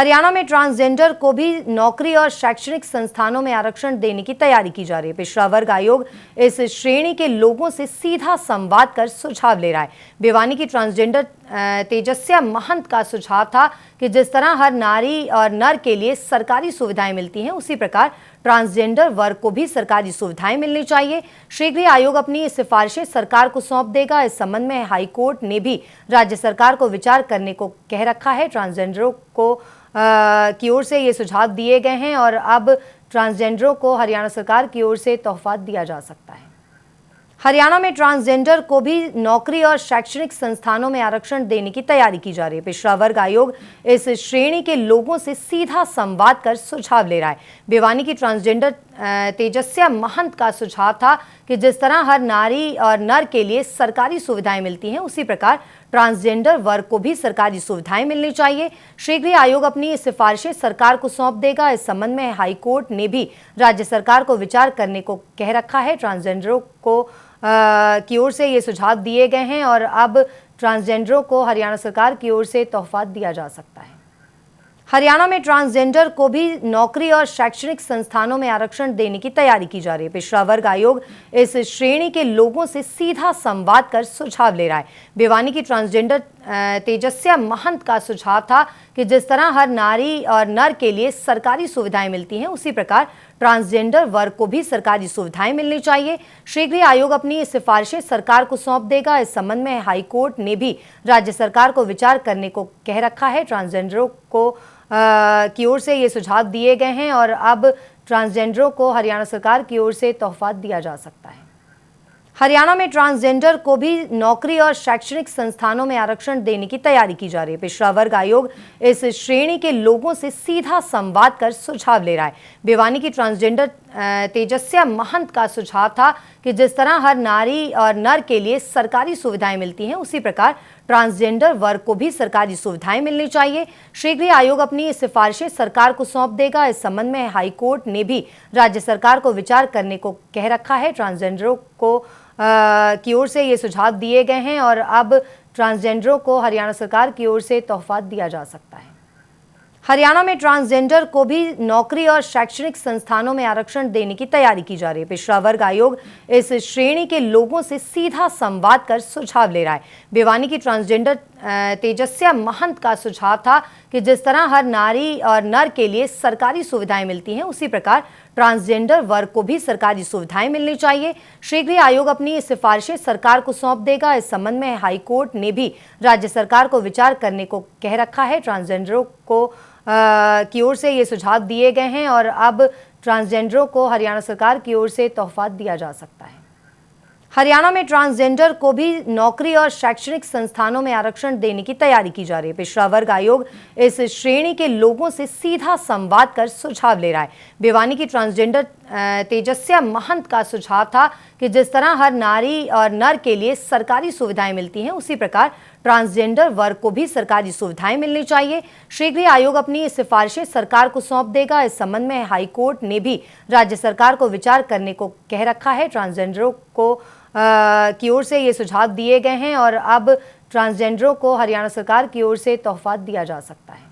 हरियाणा में ट्रांसजेंडर को भी नौकरी और शैक्षणिक संस्थानों में आरक्षण देने की तैयारी की जा रही है। पिछड़ा वर्ग आयोग इस श्रेणी के लोगों से सीधा संवाद कर सुझाव ले रहा है। भिवानी की ट्रांसजेंडर तेजस्या महंत का सुझाव था कि जिस तरह हर नारी और नर के लिए सरकारी सुविधाएं मिलती हैं, उसी प्रकार ट्रांसजेंडर वर्ग को भी सरकारी सुविधाएं मिलनी चाहिए। शीघ्र ही आयोग अपनी सिफारिशें सरकार को सौंप देगा। इस संबंध में हाईकोर्ट ने भी राज्य सरकार को विचार करने को कह रखा है। ट्रांसजेंडरों को की ओर से ये सुझाव दिए गए हैं और अब ट्रांसजेंडरों को हरियाणा सरकार की ओर से तोहफा दिया जा सकता है। हरियाणा में ट्रांसजेंडर को भी नौकरी और शैक्षणिक संस्थानों में आरक्षण देने की तैयारी की जा रही है। पिछड़ा वर्ग आयोग इस श्रेणी के लोगों से सीधा संवाद कर सुझाव ले रहा है। भिवानी की ट्रांसजेंडर तेजस्या महंत का सुझाव था कि जिस तरह हर नारी और नर के लिए सरकारी सुविधाएं मिलती हैं, उसी प्रकार ट्रांसजेंडर वर्ग को भी सरकारी सुविधाएं मिलनी चाहिए। शीघ्र ही आयोग अपनी सिफारिशें सरकार को सौंप देगा। इस संबंध में हाईकोर्ट ने भी राज्य सरकार को विचार करने को कह रखा है। ट्रांसजेंडरों को की ओर से ये सुझाव दिए गए हैं और अब ट्रांसजेंडरों को हरियाणा सरकार की ओर से तोहफा दिया जा सकता है। हरियाणा में ट्रांसजेंडर को भी नौकरी और शैक्षणिक संस्थानों में आरक्षण देने की तैयारी की जा रही है। पिछड़ा वर्ग आयोग इस श्रेणी के लोगों से सीधा संवाद कर सुझाव ले रहा है। भिवानी की ट्रांसजेंडर तेजस्या महंत का सुझाव था कि जिस तरह हर नारी और नर के लिए सरकारी सुविधाएं मिलती हैं, उसी प्रकार ट्रांसजेंडर वर्ग को भी सरकारी सुविधाएं मिलनी चाहिए। शीघ्र ही आयोग अपनी सिफारिशें सरकार को सौंप देगा। इस संबंध में हाईकोर्ट ने भी राज्य सरकार को विचार करने को कह रखा है। ट्रांसजेंडरों को की ओर से ये सुझाव दिए गए हैं और अब ट्रांसजेंडरों को हरियाणा सरकार की ओर से तोहफा दिया जा सकता है। हरियाणा में ट्रांसजेंडर को भी नौकरी और शैक्षणिक संस्थानों में आरक्षण देने की तैयारी की जा रही है। पिछड़ा वर्ग आयोग इस श्रेणी के लोगों से सीधा संवाद कर सुझाव ले रहा है। भिवानी की ट्रांसजेंडर तेजस्या महंत का सुझाव था कि जिस तरह हर नारी और नर के लिए सरकारी सुविधाएं मिलती हैं, उसी प्रकार ट्रांसजेंडर वर्ग को भी सरकारी सुविधाएं मिलनी चाहिए। शीघ्र ही आयोग अपनी सिफारिशें सरकार को सौंप देगा। इस संबंध में हाईकोर्ट ने भी राज्य सरकार को विचार करने को कह रखा है। ट्रांसजेंडरों को की ओर से ये सुझाव दिए गए हैं और अब ट्रांसजेंडरों को हरियाणा सरकार की ओर से तोहफा दिया जा सकता है। हरियाणा में ट्रांसजेंडर को भी नौकरी और शैक्षणिक संस्थानों में आरक्षण देने की तैयारी की जा रही है। पिछड़ा वर्ग आयोग इस श्रेणी के लोगों से सीधा संवाद कर सुझाव ले रहा है। भिवानी की ट्रांसजेंडर तेजस्या महंत का सुझाव था कि जिस तरह हर नारी और नर के लिए सरकारी सुविधाएं मिलती हैं, उसी प्रकार ट्रांसजेंडर वर्ग को भी सरकारी सुविधाएं मिलनी चाहिए। शीघ्र ही आयोग अपनी सिफारिशें सरकार को सौंप देगा। इस संबंध में हाईकोर्ट ने भी राज्य सरकार को विचार करने को कह रखा है। ट्रांसजेंडरों को की ओर से ये सुझाव दिए गए हैं और अब ट्रांसजेंडरों को हरियाणा सरकार की ओर से तोहफा दिया जा सकता है। हरियाणा में ट्रांसजेंडर को भी नौकरी और शैक्षणिक संस्थानों में आरक्षण देने की तैयारी की जा रही है। पिछड़ा वर्ग आयोग इस श्रेणी के लोगों से सीधा संवाद कर सुझाव ले रहा है। भिवानी की ट्रांसजेंडर तेजस्या महंत का सुझाव था कि जिस तरह हर नारी और नर के लिए सरकारी सुविधाएं मिलती हैं, उसी प्रकार ट्रांसजेंडर वर्ग को भी सरकारी सुविधाएं मिलनी चाहिए। शीघ्र ही आयोग अपनी सिफारिशें सरकार को सौंप देगा। इस संबंध में हाईकोर्ट ने भी राज्य सरकार को विचार करने को कह रखा है। ट्रांसजेंडरों को की ओर से ये सुझाव दिए गए हैं और अब ट्रांसजेंडरों को हरियाणा सरकार की ओर से तोहफा दिया जा सकता है।